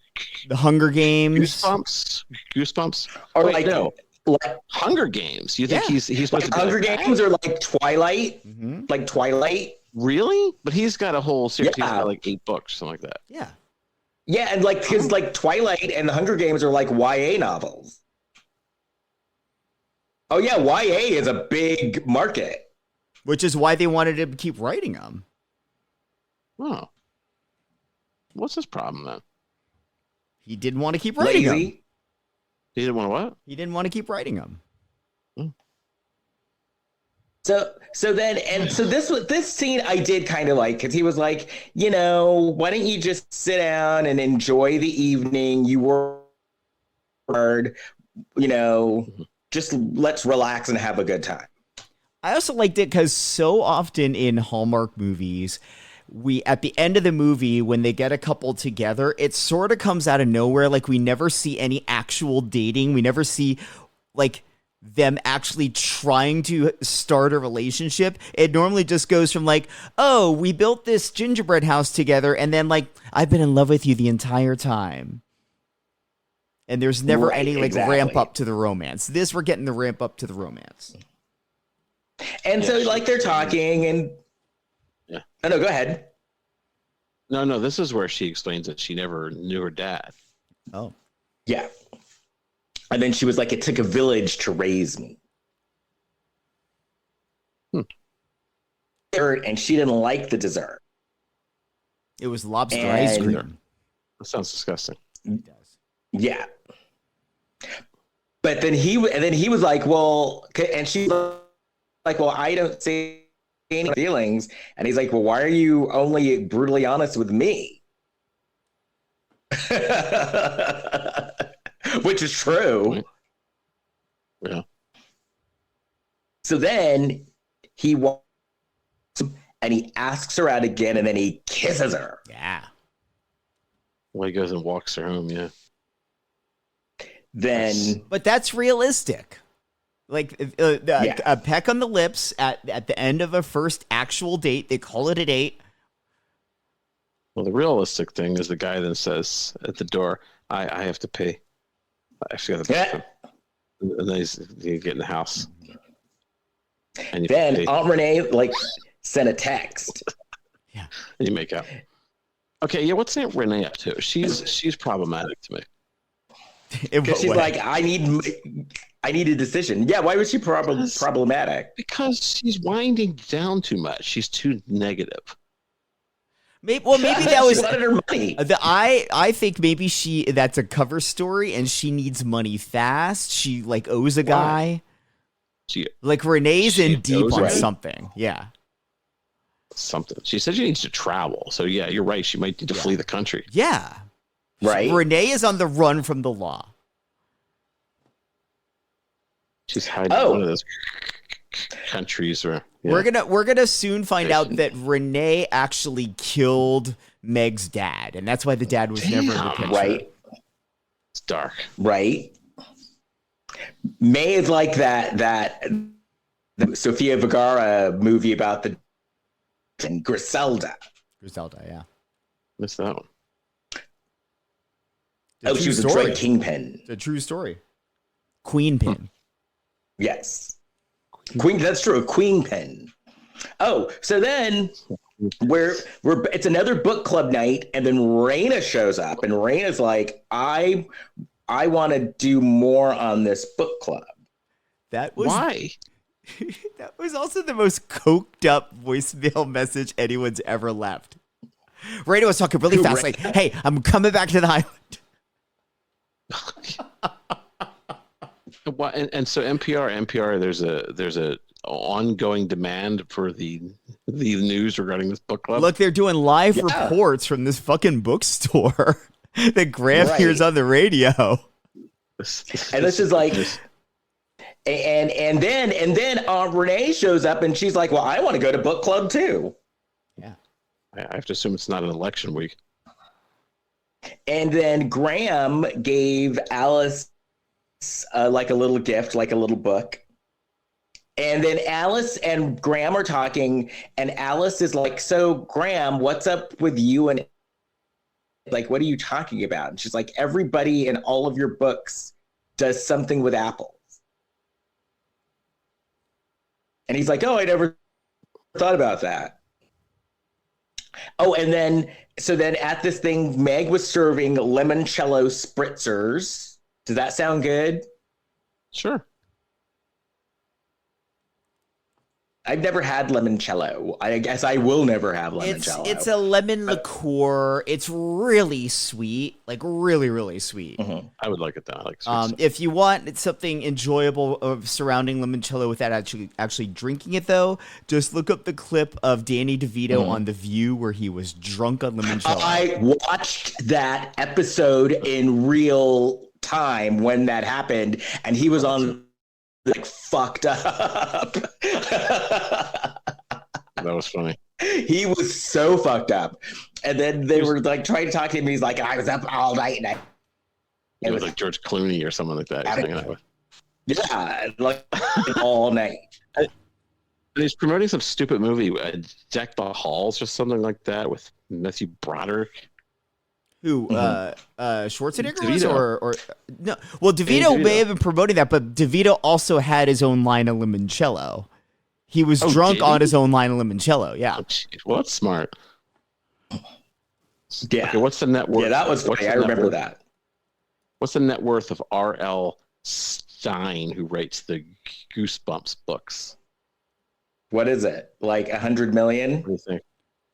Hunger Games, Goosebumps, or like Hunger Games. You think he's supposed to be Hunger Games or like Twilight, like Twilight? Really? But he's got a whole series. Yeah. He's got like 8 books, something like that. Yeah. Yeah, and like because like Twilight and the Hunger Games are like YA novels. Oh yeah, YA is a big market. Which is why they wanted to keep writing them. Oh. What's his problem then? He didn't want to keep writing them. Lazy. He didn't want to what? He didn't want to keep writing them. So this scene I did kind of like because he was like, you know, why don't you just sit down and enjoy the evening? You were hard, you know, just let's relax and have a good time. I also liked it because so often in Hallmark movies, we at the end of the movie when they get a couple together, it sort of comes out of nowhere. Like we never see any actual dating. We never see like them actually trying to start a relationship. It normally just goes from like, oh, we built this gingerbread house together, and then like I've been in love with you the entire time. And there's never any like ramp up to the romance. This we're getting the ramp up to the romance. And so like they're talking and oh no, go ahead. No, this is where she explains that she never knew her dad. Oh. Yeah. And then she was like, it took a village to raise me. And she didn't like the dessert. It was lobster ice cream. That sounds disgusting. It does. Yeah. But then he was like, well, and she's like, well, I don't see any feelings. And he's like, well, why are you only brutally honest with me? Which is true. Yeah. So then he walks and he asks her out again and then he kisses her. Yeah. Well, he goes and walks her home, yeah. But that's realistic. Like a peck on the lips at the end of a first actual date. They call it a date. Well, the realistic thing is the guy then says at the door, I have to pay. I actually got to pay. And then you get in the house. And then Aunt Renee like sent a text. Yeah. And you make out. Okay, yeah, what's Aunt Renee up to? She's problematic to me. Because she's like, I need a decision. Yeah, why was she problematic? Because she's winding down too much. She's too negative. Maybe that was wanted her money. I think maybe that's a cover story and she needs money fast. She like owes a guy. Like Renee's in deep on something. Yeah. Something. She said she needs to travel. So yeah, you're right. She might need to flee the country. Yeah. Right. Renee is on the run from the law. She's hiding in one of those countries where we're gonna soon find out that Renee actually killed Meg's dad, and that's why the dad was never in the picture. Right. It's dark. Right. May is like that Sofia Vergara movie about the Griselda. Griselda, yeah. Missed that one. She was a drug kingpin. It's a true story. Queen pin. Yes. Queen. That's true. A queen pin. Oh, so then it's another book club night, and then Raina shows up, and Raina's like, I want to do more on this book club. Why? That was also the most coked up voicemail message anyone's ever left. Raina was talking really fast, like, "Hey, I'm coming back to the island." And so NPR, there's a ongoing demand for the news regarding this book club. Look, they're doing live reports from this fucking bookstore that Graham hears on the radio. And this is like, and then Aunt Renee shows up and she's like, "Well, I want to go to book club too." Yeah, I have to assume it's not an election week. And then Graham gave Alice like a little gift, like a little book. And then Alice and Graham are talking, and Alice is like, "So Graham, what's up with you and like, what are you talking about?" And she's like, "Everybody in all of your books does something with apples." And he's like, "Oh, I never thought about that." Oh, and then at this thing, Meg was serving limoncello spritzers. Does that sound good? Sure. I've never had limoncello. I guess I will never have limoncello. It's a lemon liqueur. It's really sweet, like really, really sweet. Mm-hmm. I would like it though. I like sweet stuff. If you want something enjoyable of surrounding limoncello without actually drinking it, though, just look up the clip of Danny DeVito on The View where he was drunk on limoncello. I watched that episode in real time when that happened, and he was on like fucked up. That was funny. He was so fucked up, and then they were like trying to talk to him. And he's like, "I was up all night." And It was like George Clooney or someone like that. He's hanging out with. Yeah, like all night. And he's promoting some stupid movie, Deck the Halls or something like that, with Matthew Broderick. Who, Schwarzenegger was, DeVito. or no? Well, DeVito may have been promoting that, but DeVito also had his own line of limoncello. He was drunk on his own line of limoncello. Yeah. Oh, well, that's smart. Yeah. Okay, what's the net worth? Yeah, that was funny. I remember that. What's the net worth of R.L. Stein, who writes the Goosebumps books? What is it? Like 100 million? What do you think?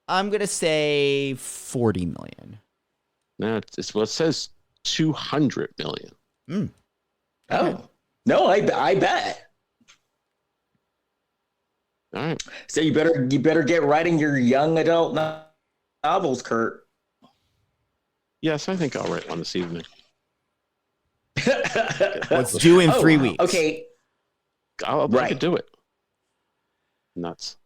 I'm gonna say 40 million. No, it says 200 million. Oh no, I bet. All right. So you better get writing your young adult novels, Kurt. Yes, I think I'll write one this evening. It's due in 3 weeks. Okay. I could do it. Nuts.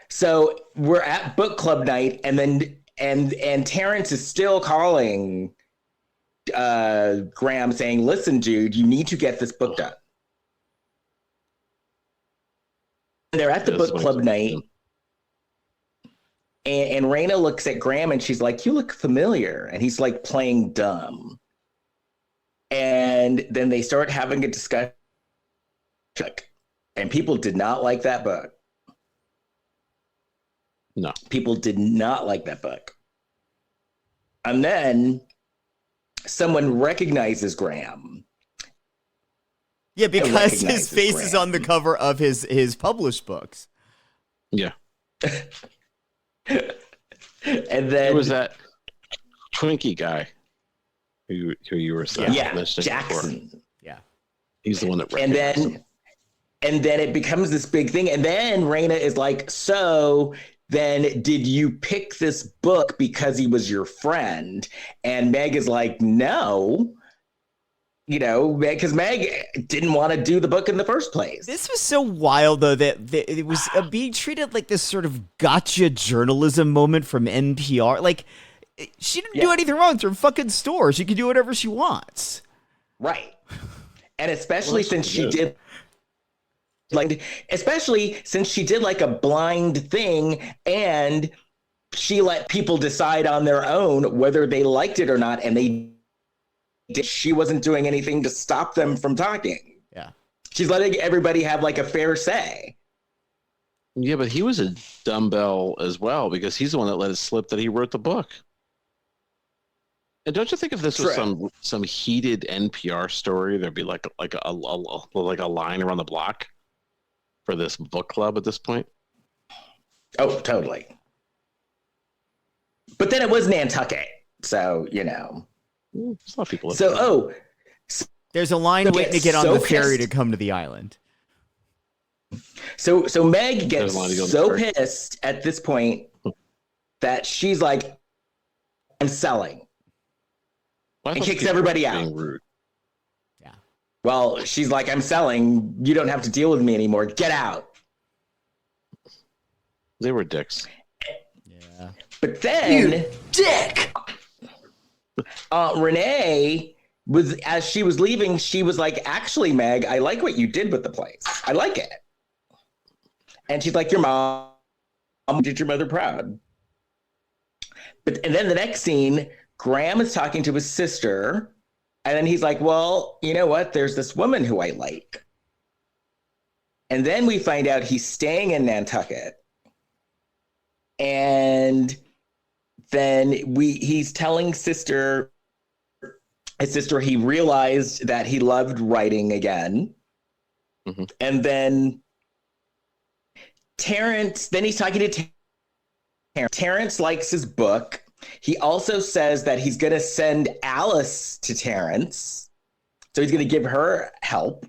So we're at book club night, and then and Terrence is still calling Graham saying, "Listen, dude, you need to get this book done." They're at the book club night, and Raina looks at Graham and she's like, "You look familiar," and he's like playing dumb. And then they start having a discussion, and people did not like that book. No. People did not like that book. And then someone recognizes Graham. Yeah, because his face is on the cover of his published books. Yeah. And then it was that Twinkie guy who you were saying. Yeah, Jackson. Before. Yeah. He's the one that recognized him. And then it becomes this big thing. And then Raina is like, "So then did you pick this book because he was your friend?" And Meg is like, "No." You know, because Meg didn't want to do the book in the first place. This was so wild, though, that it was being treated like this sort of gotcha journalism moment from NPR. Like, she didn't do anything wrong. It's her fucking store. She can do whatever she wants. Right. And especially since she did like a blind thing, and she let people decide on their own whether they liked it or not, and she wasn't doing anything to stop them from talking. Yeah. She's letting everybody have like a fair say. Yeah, but he was a dumbbell as well, because he's the one that let it slip that he wrote the book. And don't you think if this was some heated NPR story, there'd be like a line around the block for this book club at this point? Oh, totally. But then it was Nantucket, so you know. There's a lot of people. There's a line waiting to get on the ferry to come to the island. So Meg gets so pissed at this point that she's like, "I'm selling," and kicks everybody out. Rude. Yeah. Well, she's like, "I'm selling. You don't have to deal with me anymore. Get out." They were dicks. Yeah. But then, You dick. Renee was, as she was leaving, she was like, "Actually, Meg, I like what you did with the place. I like it." And she's like, "Your mom did your mother proud." And then the next scene, Graham is talking to his sister, and then he's like, "Well, you know what? There's this woman who I like." And then we find out he's staying in Nantucket. And then he's telling his sister he realized that he loved writing again. Mm-hmm. And then he's talking to Terrence. Terrence likes his book. He also says that he's going to send Alice to Terrence. So he's going to give her help.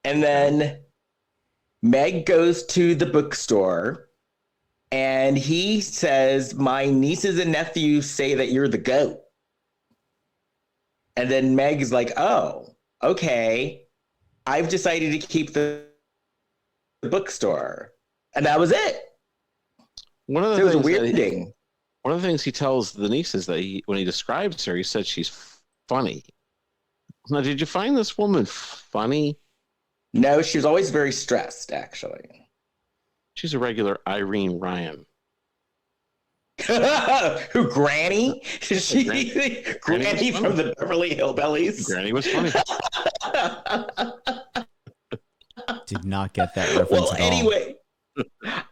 And then Meg goes to the bookstore and he says, my nieces and nephews say that you're the GOAT. And then Meg's like, oh, okay. I've decided to keep the bookstore. And that was it. One of the it was a weird thing. One of the things he tells the nieces that when he describes her, he said she's funny. Now, did you find this woman funny? No, she was always very stressed, actually. She's a regular Irene Ryan. Who, Granny? Granny from the Beverly Hillbillies? Granny was funny. Did not get that reference at all. Anyway,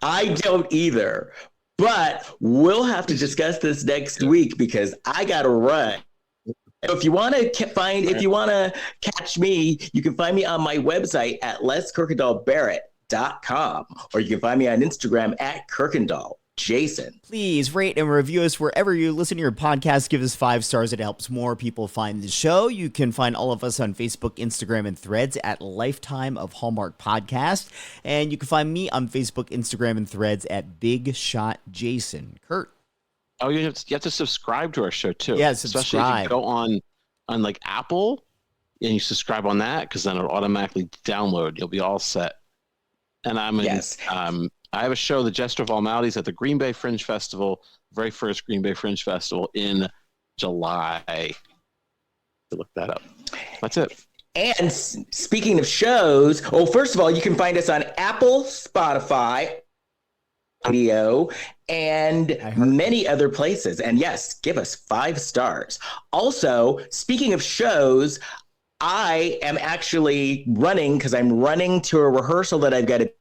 I don't either. But we'll have to discuss this next week because I got to run. If you want to catch me, you can find me on my website at leskirkendallbarrett.com, or you can find me on Instagram at Kirkendall Jason. Please rate and review us wherever you listen to your podcast. Give us 5 stars. It helps more people find the show. You can find all of us on Facebook, Instagram, and Threads at Lifetime of Hallmark Podcast. And you can find me on Facebook, Instagram, and Threads at Big Shot Jason. Kurt. Oh, you have to subscribe to our show too. Yeah, subscribe. Especially if you go on like Apple and you subscribe on that, because then it'll automatically download. You'll be all set. And I have a show, The Jester of All Maladies, at the Green Bay Fringe Festival, very first Green Bay Fringe Festival in July. To look that up. That's it. And speaking of shows, well, first of all, you can find us on Apple, Spotify, Audio, and many other places. And yes, give us 5 stars. Also, speaking of shows, I am actually running because I'm running to a rehearsal that I've got to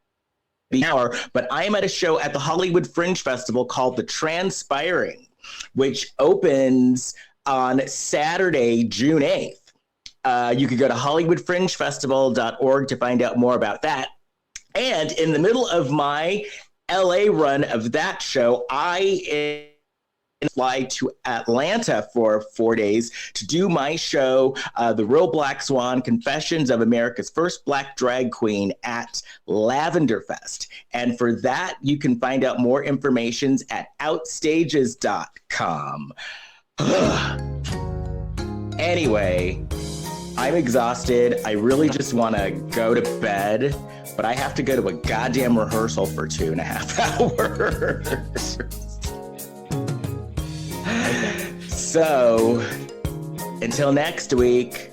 be hour, but I am at a show at the Hollywood Fringe Festival called The Transpiring, which opens on Saturday, June 8th. You could go to hollywoodfringefestival.org to find out more about that. And in the middle of my LA run of that show, I fly to Atlanta for 4 days to do my show, The Real Black Swan, Confessions of America's First Black Drag Queen at Lavender Fest. And for that, you can find out more information at outstages.com. Anyway, I'm exhausted. I really just want to go to bed, but I have to go to a goddamn rehearsal for 2.5 hours. So, until next week,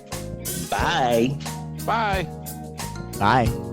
bye. Bye. Bye.